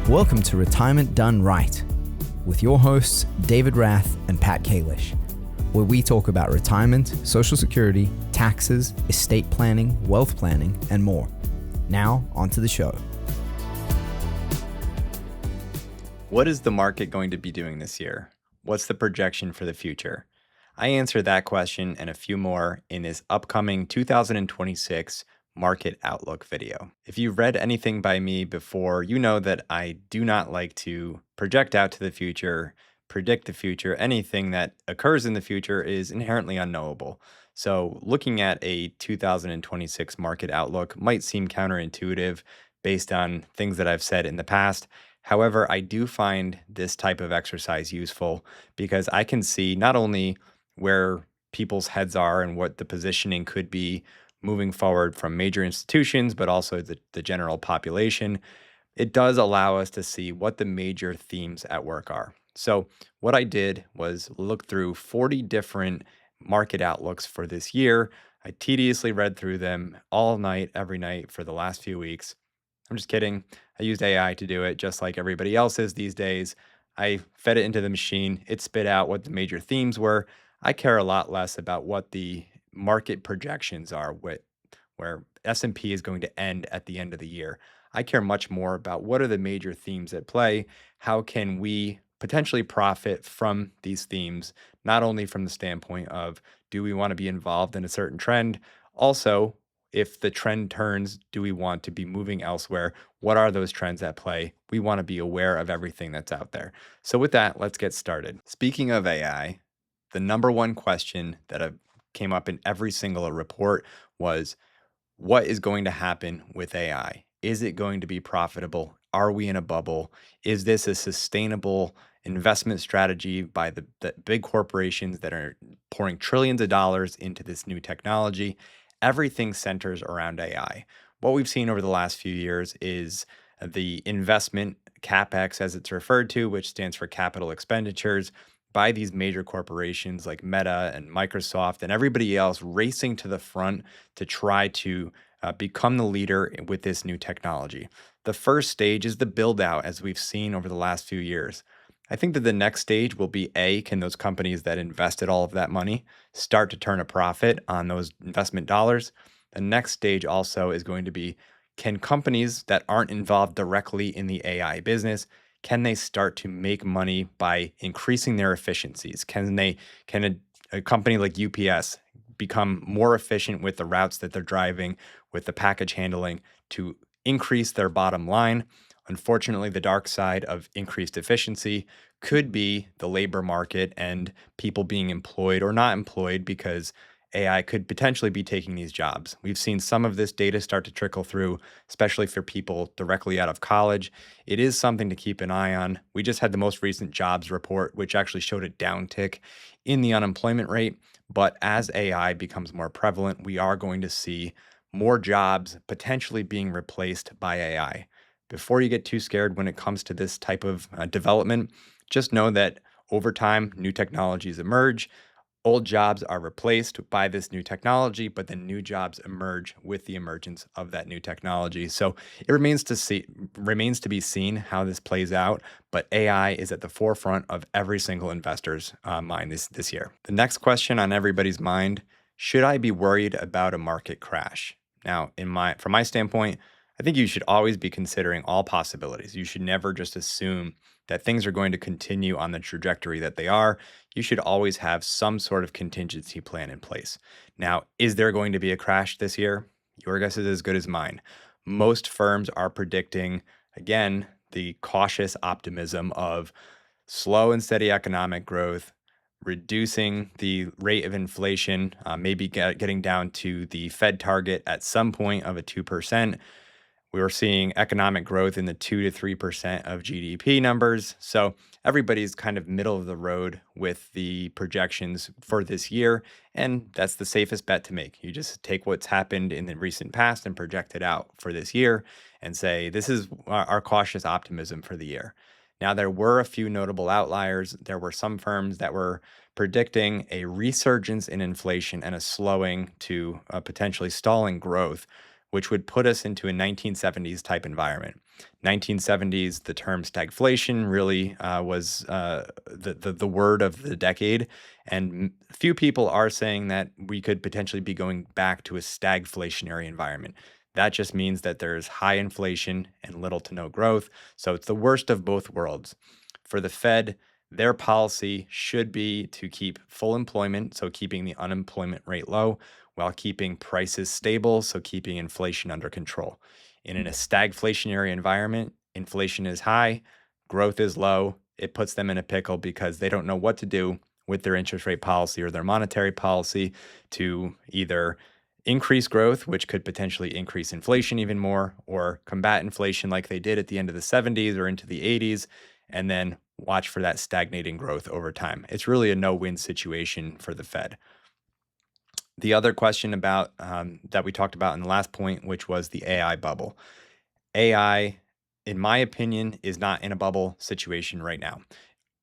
Welcome to Retirement Done Right with your hosts, David Rath and Pat Kalish, where we talk about retirement, social security, taxes, estate planning, wealth planning, and more. Now, onto the show. What is the market going to be doing this year? What's the projection for the future? I answer that question and a few more in this upcoming 2026 Market Outlook video. If you've read anything by me before, you know that I do not like to project out to the future, predict the future. Anything that occurs in the future is inherently unknowable. So looking at a 2026 market outlook might seem counterintuitive based on things that I've said in the past. However, I do find this type of exercise useful because I can see not only where people's heads are and what the positioning could be moving forward from major institutions, but also the general population. It does allow us to see what the major themes at work are. So what I did was look through 40 different market outlooks for this year. I tediously read through them all night, every night for the last few weeks. I'm just kidding. I used AI to do it just like everybody else is these days. I fed it into the machine. It spit out what the major themes were. I care a lot less about what the market projections are, where S&P is going to end at the end of the year. I care much more about what are the major themes at play. How can we potentially profit from these themes, not only from the standpoint of do we want to be involved in a certain trend, also if the trend turns, do we want to be moving elsewhere? What are those trends at play? We want to be aware of everything that's out there. So with that, let's get started. Speaking of AI, the number one question that came up in every single report was, what is going to happen with AI? Is it going to be profitable? Are we in a bubble? Is this a sustainable investment strategy by the big corporations that are pouring trillions of dollars into this new technology? Everything centers around AI. What we've seen over the last few years is the investment, CapEx as it's referred to, which stands for capital expenditures, by these major corporations like Meta and Microsoft and everybody else racing to the front to try to become the leader with this new technology. The first stage is the build out, as we've seen over the last few years. I think that the next stage will be can those companies that invested all of that money start to turn a profit on those investment dollars? The next stage also is going to be, can companies that aren't involved directly in the AI business, can they start to make money by increasing their efficiencies? Can a company like UPS become more efficient with the routes that they're driving, with the package handling to increase their bottom line? Unfortunately, the dark side of increased efficiency could be the labor market and people being employed or not employed because AI could potentially be taking these jobs. We've seen some of this data start to trickle through, especially for people directly out of college. It is something to keep an eye on. We just had the most recent jobs report, which actually showed a downtick in the unemployment rate. But as AI becomes more prevalent, we are going to see more jobs potentially being replaced by AI. Before you get too scared when it comes to this type of development, just know that over time, new technologies emerge. Old jobs are replaced by this new technology, but then new jobs emerge with the emergence of that new technology. So it remains to be seen how this plays out, but AI is at the forefront of every single investor's mind this year. The next question on everybody's mind, should I be worried about a market crash? Now, from my standpoint, I think you should always be considering all possibilities. You should never just assume that things are going to continue on the trajectory that they are. You should always have some sort of contingency plan in place. Now, is there going to be a crash this year? Your guess is as good as mine. Most firms are predicting, again, the cautious optimism of slow and steady economic growth, reducing the rate of inflation, maybe getting down to the Fed target at some point of a 2%. We were seeing economic growth in the 2 to 3% of GDP numbers. So everybody's kind of middle of the road with the projections for this year. And that's the safest bet to make. You just take what's happened in the recent past and project it out for this year and say, this is our cautious optimism for the year. Now, there were a few notable outliers. There were some firms that were predicting a resurgence in inflation and a slowing to potentially stalling growth. which would put us into a 1970s type environment. 1970s, the term stagflation really was the word of the decade. And few people are saying that we could potentially be going back to a stagflationary environment. That just means that there's high inflation and little to no growth. So it's the worst of both worlds. For the Fed, their policy should be to keep full employment, so keeping the unemployment rate low, while keeping prices stable, so keeping inflation under control. In a stagflationary environment, inflation is high, growth is low. It puts them in a pickle because they don't know what to do with their interest rate policy or their monetary policy to either increase growth, which could potentially increase inflation even more, or combat inflation like they did at the end of the 70s or into the 80s, and then watch for that stagnating growth over time. It's really a no-win situation for the Fed. The other question about that we talked about in the last point, which was the AI bubble. AI, in my opinion, is not in a bubble situation right now.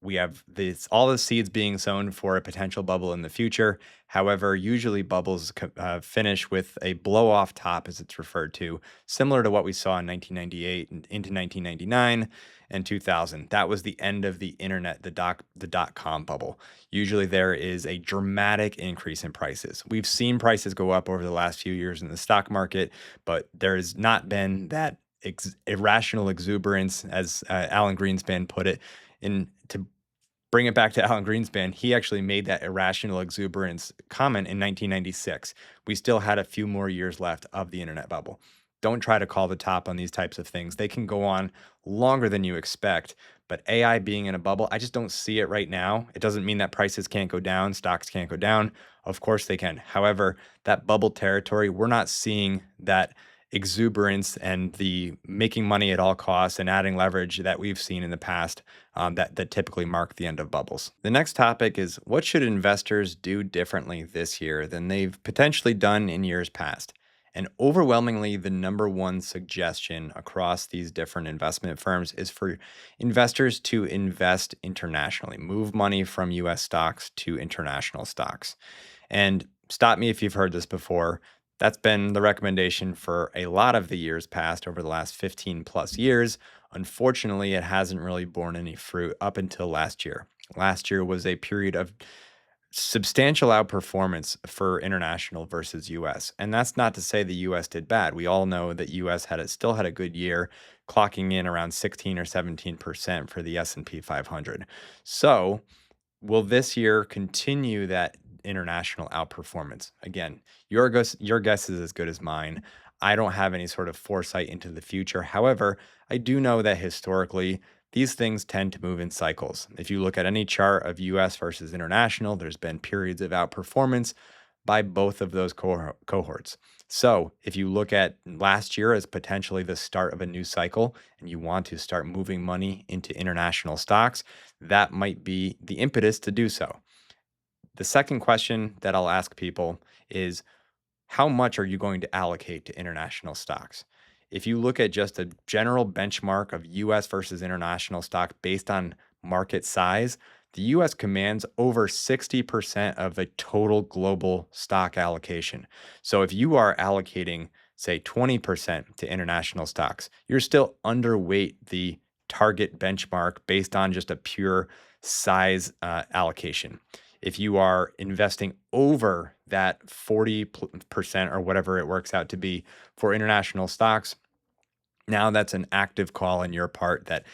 We have all the seeds being sown for a potential bubble in the future. However, usually bubbles finish with a blow off top, as it's referred to, similar to what we saw in 1998 and into 1999 and 2000. That was the end of the internet, the dot-com bubble. Usually there is a dramatic increase in prices. We've seen prices go up over the last few years in the stock market, but there has not been that irrational exuberance, as Alan Greenspan put it. To bring it back to Alan Greenspan, he actually made that irrational exuberance comment in 1996. We still had a few more years left of the internet bubble. Don't try to call the top on these types of things. They can go on longer than you expect, but AI being in a bubble, I just don't see it right now. It doesn't mean that prices can't go down, stocks can't go down. Of course they can. However, that bubble territory, we're not seeing that exuberance and the making money at all costs and adding leverage that we've seen in the past that typically mark the end of bubbles. The next topic is, what should investors do differently this year than they've potentially done in years past? And overwhelmingly, the number one suggestion across these different investment firms is for investors to invest internationally, move money from US stocks to international stocks. And stop me if you've heard this before. That's been the recommendation for a lot of the years past over the last 15 plus years. Unfortunately, it hasn't really borne any fruit up until last year. Last year was a period of substantial outperformance for international versus US. And that's not to say the US did bad. We all know that US still had a good year, clocking in around 16 or 17% for the S&P 500. So, will this year continue that international outperformance? Again, your guess is as good as mine. I don't have any sort of foresight into the future. However, I do know that historically, these things tend to move in cycles. If you look at any chart of US versus international, there's been periods of outperformance by both of those cohorts. So if you look at last year as potentially the start of a new cycle and you want to start moving money into international stocks, that might be the impetus to do so. The second question that I'll ask people is, how much are you going to allocate to international stocks? If you look at just a general benchmark of US versus international stock based on market size, the US commands over 60% of the total global stock allocation. So if you are allocating, say, 20% to international stocks, you're still underweight the target benchmark based on just a pure size allocation. If you are investing over that 40% or whatever it works out to be for international stocks, now that's an active call on your part that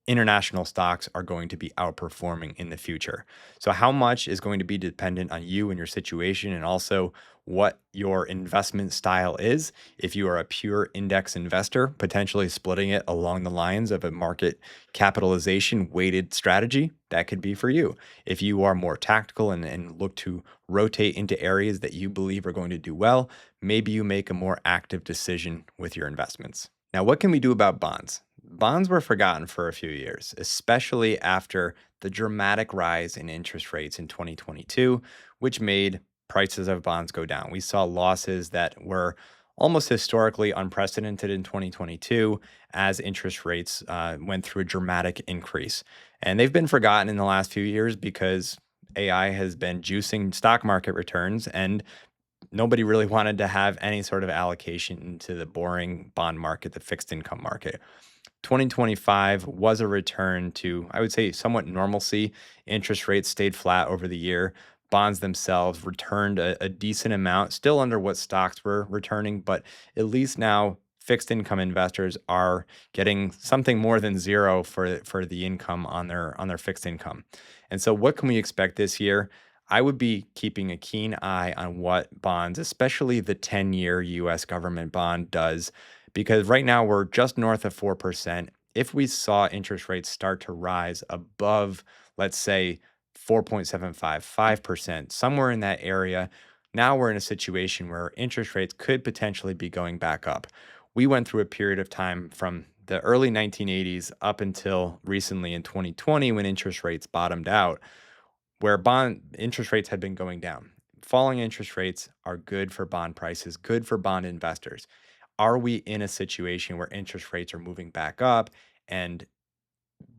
international stocks are going to be outperforming in the future. So how much is going to be dependent on you and your situation, and also what your investment style is. If you are a pure index investor, potentially splitting it along the lines of a market capitalization weighted strategy, that could be for you. If you are more tactical and look to rotate into areas that you believe are going to do well, maybe you make a more active decision with your investments. Now, what can we do about bonds? Bonds were forgotten for a few years, especially after the dramatic rise in interest rates in 2022, which made prices of bonds go down. We saw losses that were almost historically unprecedented in 2022 as interest rates went through a dramatic increase. And they've been forgotten in the last few years because AI has been juicing stock market returns, and nobody really wanted to have any sort of allocation into the boring bond market, the fixed income market. 2025 was a return to, I would say, somewhat normalcy. Interest rates stayed flat over the year. Bonds themselves returned a decent amount, still under what stocks were returning, but at least now fixed income investors are getting something more than zero for the income on their fixed income. And so what can we expect this year? I would be keeping a keen eye on what bonds, especially the 10-year US government bond does, because right now we're just north of 4%. If we saw interest rates start to rise above, let's say, 4.75, 5%, somewhere in that area, now we're in a situation where interest rates could potentially be going back up. We went through a period of time from the early 1980s up until recently in 2020 when interest rates bottomed out, where bond interest rates had been going down. Falling interest rates are good for bond prices, good for bond investors. Are we in a situation where interest rates are moving back up and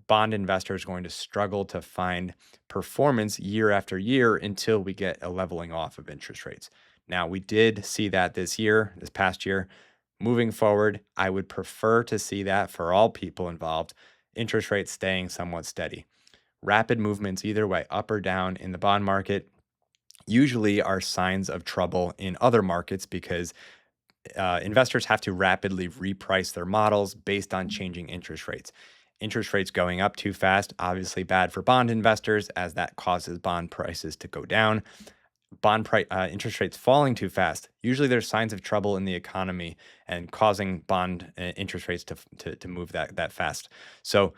bond investors going to struggle to find performance year after year until we get a leveling off of interest rates? Now, we did see that this past year. Moving forward, I would prefer to see that for all people involved, interest rates staying somewhat steady. Rapid movements either way, up or down in the bond market, usually are signs of trouble in other markets because investors have to rapidly reprice their models based on changing interest rates. Interest rates going up too fast, obviously bad for bond investors as that causes bond prices to go down. Interest rates falling too fast, usually there's signs of trouble in the economy and causing bond interest rates to move that fast. So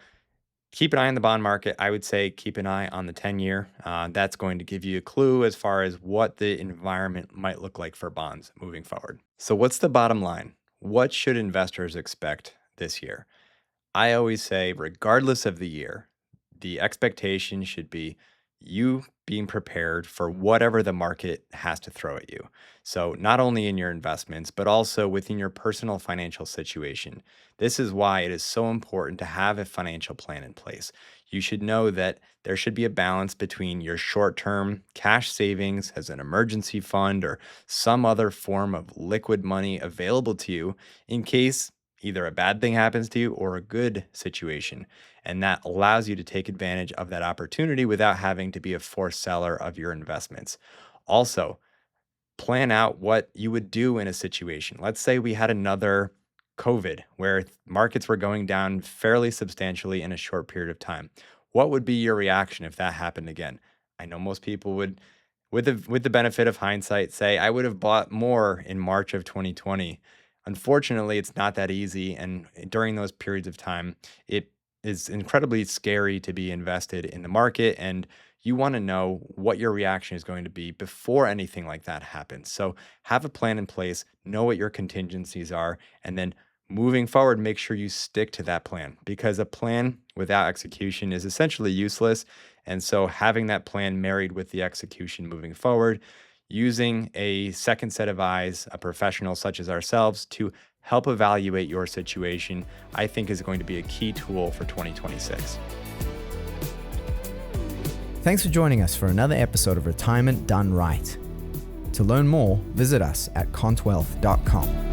keep an eye on the bond market. I would say keep an eye on the 10-year. That's going to give you a clue as far as what the environment might look like for bonds moving forward. So what's the bottom line? What should investors expect this year? I always say, regardless of the year, the expectation should be you being prepared for whatever the market has to throw at you. So, not only in your investments, but also within your personal financial situation. This is why it is so important to have a financial plan in place. You should know that there should be a balance between your short term cash savings as an emergency fund or some other form of liquid money available to you in case either a bad thing happens to you or a good situation. And that allows you to take advantage of that opportunity without having to be a forced seller of your investments. Also, plan out what you would do in a situation. Let's say we had another COVID where markets were going down fairly substantially in a short period of time. What would be your reaction if that happened again? I know most people would, with the benefit of hindsight, say, I would have bought more in March of 2020. Unfortunately, it's not that easy. And during those periods of time, it is incredibly scary to be invested in the market. And you want to know what your reaction is going to be before anything like that happens. So have a plan in place, know what your contingencies are, and then moving forward, make sure you stick to that plan because a plan without execution is essentially useless. And so having that plan married with the execution moving forward, using a second set of eyes, a professional such as ourselves, to help evaluate your situation, I think is going to be a key tool for 2026. Thanks for joining us for another episode of Retirement Done Right. To learn more, visit us at contwealth.com.